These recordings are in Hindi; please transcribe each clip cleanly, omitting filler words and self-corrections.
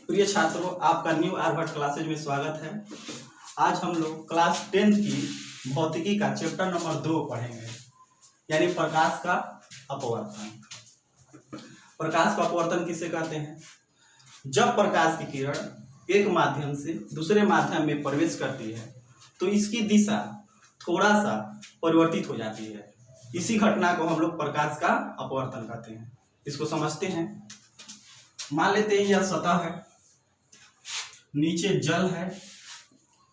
प्रिय छात्रों, आपका न्यू आर्यभट्ट क्लासेज में स्वागत है। आज हम लोग क्लास 10th की भौतिकी का चैप्टर नंबर 2 पढ़ेंगे, यानी प्रकाश का अपवर्तन। प्रकाश का अपवर्तन किसे कहते हैं? जब प्रकाश की किरण एक माध्यम से दूसरे माध्यम में प्रवेश करती है तो इसकी दिशा थोड़ा सा परिवर्तित हो जाती है। इसी घटना को हम लोग प्रकाश का अपवर्तन कहते हैं। इसको समझते हैं। मान लेते हैं यह सतह है, नीचे जल है,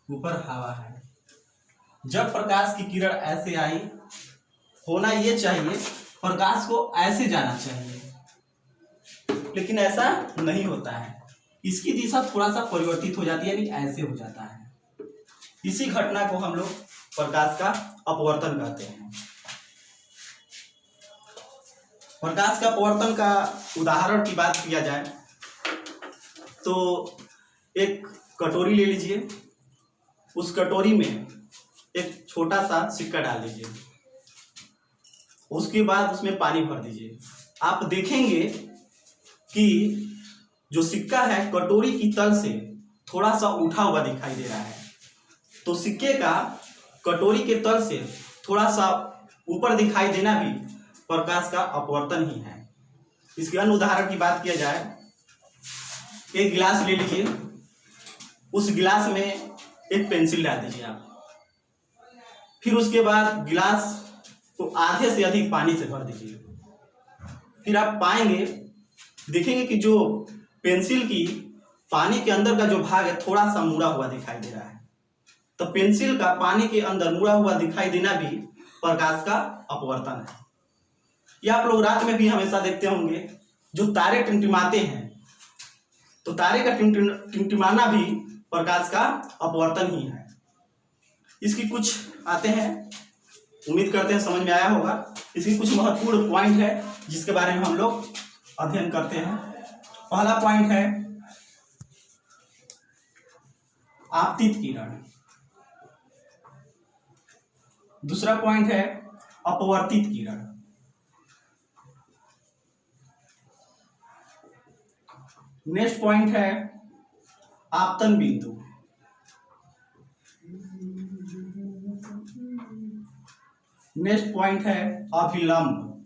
ऊपर हवा है। जब प्रकाश की किरण ऐसे आई, होना ये चाहिए प्रकाश को ऐसे जाना चाहिए, लेकिन ऐसा नहीं होता है। इसकी दिशा थोड़ा सा परिवर्तित हो जाती है, यानी ऐसे हो जाता है। इसी घटना को हम लोग प्रकाश का अपवर्तन कहते हैं। प्रकाश का अपवर्तन का उदाहरण की बात किया जाए तो एक कटोरी ले लीजिए, उस कटोरी में एक छोटा सा सिक्का डाल दीजिए, उसके बाद उसमें पानी भर दीजिए। आप देखेंगे कि जो सिक्का है कटोरी की तल से थोड़ा सा उठा हुआ दिखाई दे रहा है। तो सिक्के का कटोरी के तल से थोड़ा सा ऊपर दिखाई देना भी प्रकाश का अपवर्तन ही है। इसके अन्य उदाहरण की बात किया जाए, एक गिलास ले लीजिए, उस गिलास में एक पेंसिल डाल दीजिए आप, फिर उसके बाद गिलास को आधे से अधिक पानी से भर दीजिए। फिर आप पाएंगे, देखेंगे कि जो पेंसिल की पानी के अंदर का जो भाग है थोड़ा सा मुड़ा हुआ दिखाई दे रहा है। तो पेंसिल का पानी के अंदर मुड़ा हुआ दिखाई देना भी प्रकाश का अपवर्तन है। ये आप लोग रात में भी हमेशा देखते होंगे, जो तारे टिमटिमाते हैं तो तारे का टिमटिमाना भी प्रकाश का अपवर्तन ही है। इसकी कुछ आते हैं, उम्मीद करते हैं समझ में आया होगा। इसकी कुछ महत्वपूर्ण पॉइंट है जिसके बारे में हम लोग अध्ययन करते हैं। पहला पॉइंट है आपतित किरण, दूसरा पॉइंट है अपवर्तित किरण, नेक्स्ट पॉइंट है आपतन बिंदु, नेक्स्ट पॉइंट है अभिलंब,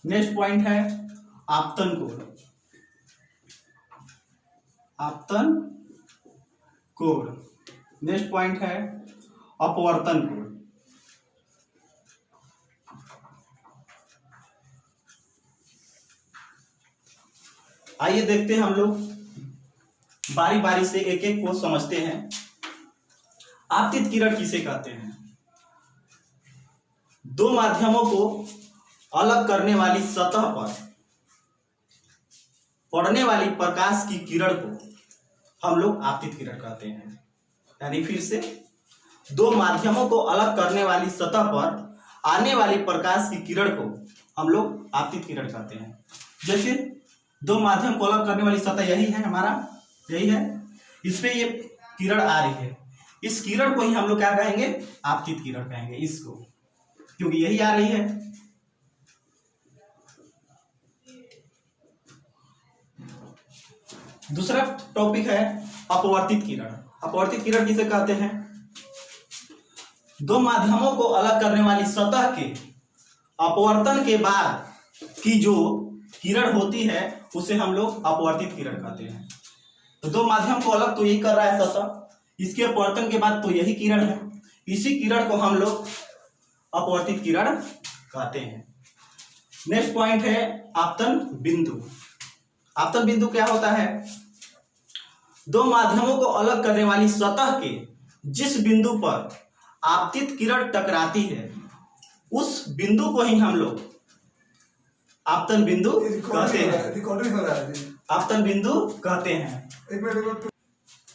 नेक्स्ट पॉइंट है आपतन कोण, आपतन कोण, नेक्स्ट पॉइंट है अपवर्तन कोण। आइए देखते हैं, हम लोग बारी बारी से एक एक को समझते हैं। आपतित किरण किसे कहते हैं? दो माध्यमों को अलग करने वाली सतह पर पड़ने वाली प्रकाश की किरण को हम लोग आपतित किरण कहते हैं। यानी फिर से, दो माध्यमों को अलग करने वाली सतह पर आने वाली प्रकाश की किरण को हम लोग आपतित किरण कहते हैं। जैसे दो माध्यम को अलग करने वाली सतह यही है, हमारा यही है, इस पे ये किरण आ रही है, इस किरण को ही हम लोग क्या कहेंगे? आपतित किरण कहेंगे इसको, क्योंकि यही आ रही है। दूसरा टॉपिक है अपवर्तित किरण। अपवर्तित किरण किसे कहते हैं? दो माध्यमों को अलग करने वाली सतह के अपवर्तन के बाद की जो किरण होती है उसे हम लोग अपवर्तित किरण कहते हैं। तो दो माध्यम को अलग तो यही कर रहा है सतह, इसके अपवर्तन के बाद तो यही किरण है, इसी किरण को हम लोग अपवर्तित किरण कहते हैं। नेक्स्ट पॉइंट है आपतन बिंदु। आपतन बिंदु क्या होता है? दो माध्यमों को अलग करने वाली सतह के जिस बिंदु पर आपतित किरण टकराती है उस बिंदु को ही हम लोग आपतन बिंदु कहते हैं। आपतन बिंदु कहते हैं,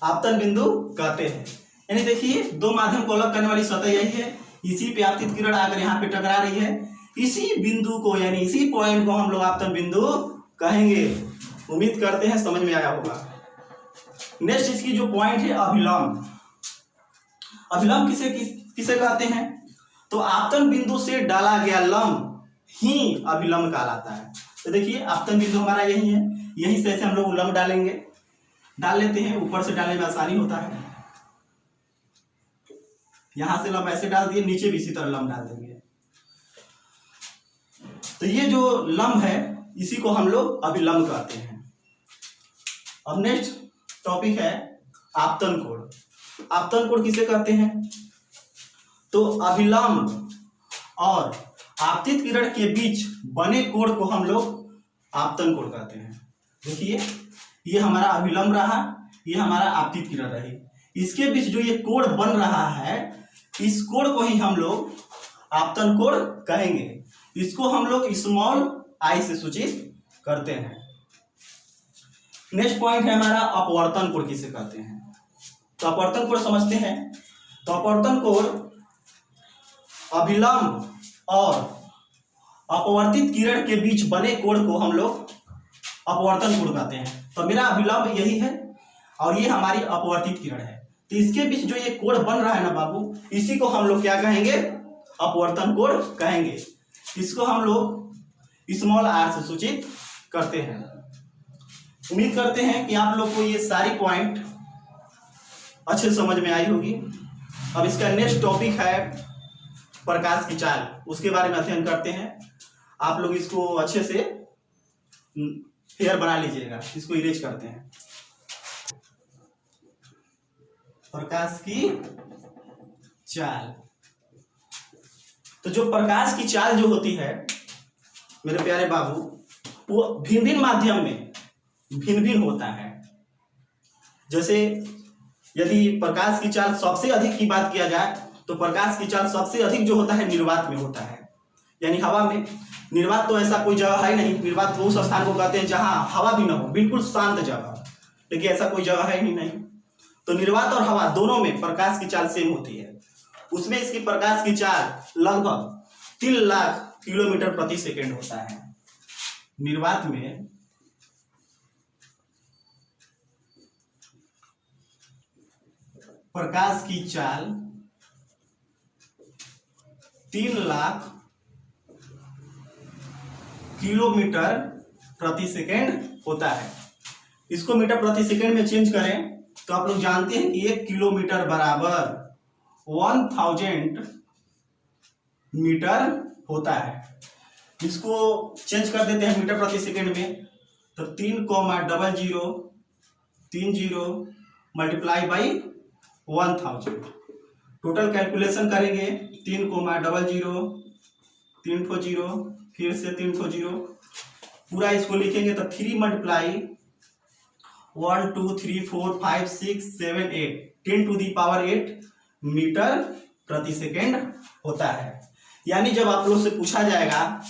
आपतन बिंदु कहते हैं। यानी देखिए, दो माध्यम को अलग करने वाली सतह यही है, इसी पे आपतित किरण आकर यहाँ पे टकरा रही है, इसी बिंदु को यानी इसी पॉइंट को हम लोग आपतन बिंदु कहेंगे। उम्मीद करते हैं समझ में आया होगा। नेक्स्ट इसकी जो पॉइंट है अभिलंब। अभिलंब किसे कहते हैं? तो आपतन बिंदु से डाला गया लंब ही अभिलंब कहलाता है। तो देखिए आपतन बिंदु हमारा यही है, यहीं से ऐसे हम लोग उल्लंब डालेंगे, डाल लेते हैं, ऊपर से डालने में आसानी होता है। यहां से लंब ऐसे डाल दिए, नीचे भी इसी तरह लंब डाल देंगे। तो ये जो लंब है इसी को हम लोग अभिलंब कहते हैं। अब नेक्स्ट टॉपिक है आपतन कोण। आपतन कोण किसे कहते हैं? तो अभिलंब और आपतित किरण के बीच बने कोण को हम लोग आपतन कोण कहते हैं। देखिए ये हमारा अभिलंब रहा, ये हमारा आपतित किरण रही, इसके बीच जो ये कोण बन रहा है इस कोण को ही हम लोग आपतन कोण कहेंगे। इसको हम लोग स्मॉल आई से सूचित करते हैं। नेक्स्ट पॉइंट है हमारा अपवर्तन कोण किसे कहते हैं। तो अपवर्तन कोण समझते हैं। तो अपवर्तन कोण अभिलंब और अपवर्तित किरण के बीच बने कोण को हम लोग अपवर्तन कोण कहते हैं। तो मेरा अभिलंब यही है और ये हमारी अपवर्तित किरण है, तो इसके बीच जो ये कोण बन रहा है ना बाबू, इसी को हम लोग क्या कहेंगे? अपवर्तन कोण कहेंगे। इसको हम लोग स्मॉल आर से सूचित करते हैं। उम्मीद करते हैं कि आप लोग को ये सारी पॉइंट अच्छे समझ में आई होगी। अब इसका नेक्स्ट टॉपिक है प्रकाश की चाल, उसके बारे में अध्ययन करते हैं। आप लोग इसको अच्छे से फेयर बना लीजिएगा, इसको इरेज करते हैं। प्रकाश की चाल। तो जो प्रकाश की चाल जो होती है मेरे प्यारे बाबू, वो भिन्न भिन्न माध्यम में भिन्न भिन्न होता है। जैसे यदि प्रकाश की चाल सबसे अधिक की बात किया जाए तो प्रकाश की चाल सबसे अधिक जो होता है निर्वात में होता है, यानी हवा में। निर्वात तो ऐसा कोई जगह है नहीं, निर्वात उस स्थान को कहते हैं जहां हवा भी ना हो, बिल्कुल शांत जगह, लेकिन ऐसा कोई जगह है ही नहीं। तो निर्वात और हवा दोनों में प्रकाश की चाल सेम होती है। उसमें इसकी प्रकाश की चाल लगभग 3 लाख किलोमीटर प्रति सेकेंड होता है। निर्वात में प्रकाश की चाल 3 लाख किलोमीटर प्रति सेकेंड होता है। इसको मीटर प्रति सेकेंड में चेंज करें तो आप लोग जानते हैं कि 1 किलोमीटर बराबर 1000 मीटर होता है। इसको चेंज कर देते हैं मीटर प्रति सेकेंड में, तो 3,0030 मल्टीप्लाई बाई 1000। टोटल कैलकुलेशन करेंगे 3,00 3 ठो 0 फिर से 3 ठो 0, पूरा इसको लिखेंगे तो 3 multiply 1 2 3 4 5 6 7 8 10 to the power 8 metre प्रति सेकेंड होता है। यानी जब आप लोग से पूछा जाएगा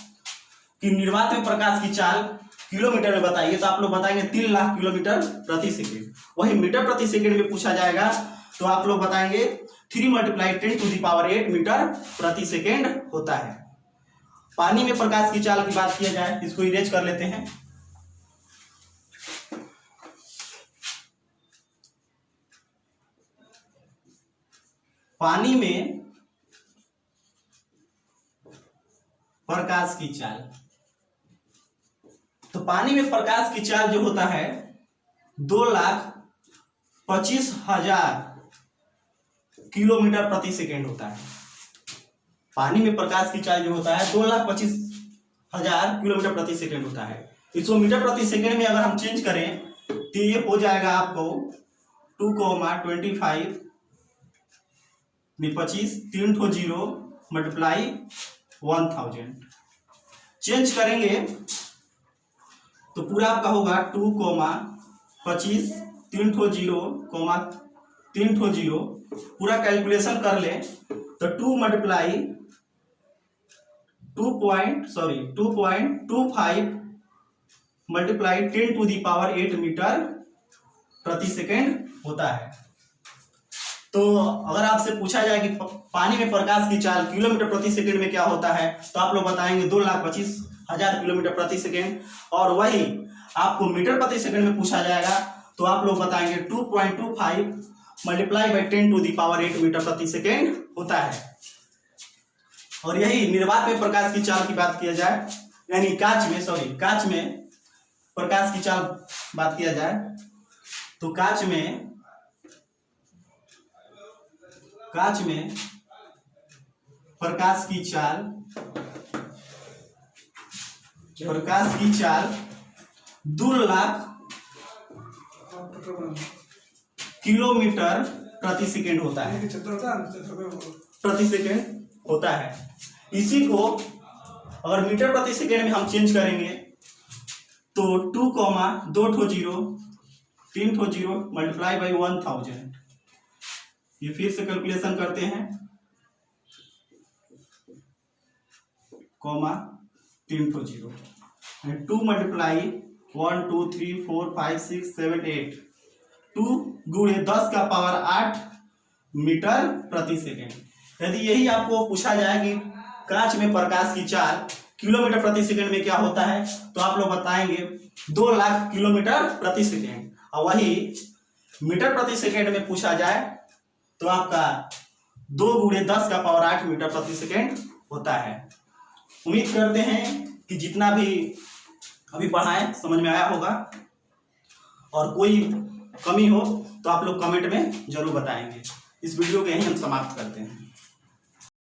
कि निर्वात में प्रकाश की चाल किलोमीटर में बताइए, तो आप लोग बताएंगे 3 लाख किलोमीटर प्रति सेकेंड। वही मीटर प्रति सेकेंड में पूछा जाएगा तो आप लोग बताएंगे 3 multiply 10 to the power 8 metre प्रति सेकेंड होता है। पानी में प्रकाश की चाल की बात किया जाए, इसको इरेज कर लेते हैं। पानी में प्रकाश की चाल, तो पानी में प्रकाश की चाल जो होता है 2,25,000 किलोमीटर प्रति सेकेंड होता है। पानी में प्रकाश की चाल जो होता है 2,25,000 किलोमीटर प्रति सेकेंड होता है। इसको मीटर प्रति सेकेंड में अगर हम चेंज करें तो ये हो जाएगा आपको 2,25 25 3 ठो 0 मल्टीप्लाई 1000। चेंज करेंगे तो पूरा आपका होगा 2,25 3 ठो 0 3 ठो 0, पूरा कैलकुलेशन कर ले तो 2 multiply 2.25 multiply 10 to the power 8 metre प्रति सेकेंड होता है। तो अगर आपसे पूछा जाए कि पानी में प्रकाश की चाल किलोमीटर प्रति सेकेंड में क्या होता है, तो आप लोग बताएंगे 2,25,000 किलोमीटर प्रति सेकेंड। और वही आपको मीटर प्रति सेकेंड में पूछा जाएगा तो आप लोग बताएंगे 2.25 multiply by 10 to the power 8 metre प्रति सेकेंड होता है। और यही निर्वात में प्रकाश की चाल की बात किया जाए, यानी कांच में प्रकाश की चाल बात किया जाए तो कांच में प्रकाश की चाल 2 लाख किलोमीटर प्रति सेकेंड होता है, प्रति सेकेंड होता है। इसी को अगर मीटर प्रति सेकेंड में हम चेंज करेंगे तो 2, 2 ठो 0, 3 ठो 0 मल्टीप्लाई बाई 1000। ये फिर से कैलकुलेशन करते हैं, 3 ठो 0, 2 मल्टीप्लाई 1 2 3 4 5 6 7 8, 2 गुणे 10 का पावर 8 मीटर प्रति सेकेंड। यदि यही आपको पूछा जाए कि कांच में प्रकाश की चाल किलोमीटर प्रति सेकेंड में क्या होता है, तो आप लोग बताएंगे 2 लाख किलोमीटर प्रति सेकेंड। और वही मीटर प्रति सेकेंड में पूछा जाए तो आपका 2 गुणे 10 का पावर 8 मीटर प्रति सेकेंड होता है। उम्मीद करते हैं कि जितना भी अभी पढ़ाएं समझ में आया होगा, और कोई कमी हो तो आप लोग कमेंट में जरूर बताएंगे। इस वीडियो को यहीं हम समाप्त करते हैं।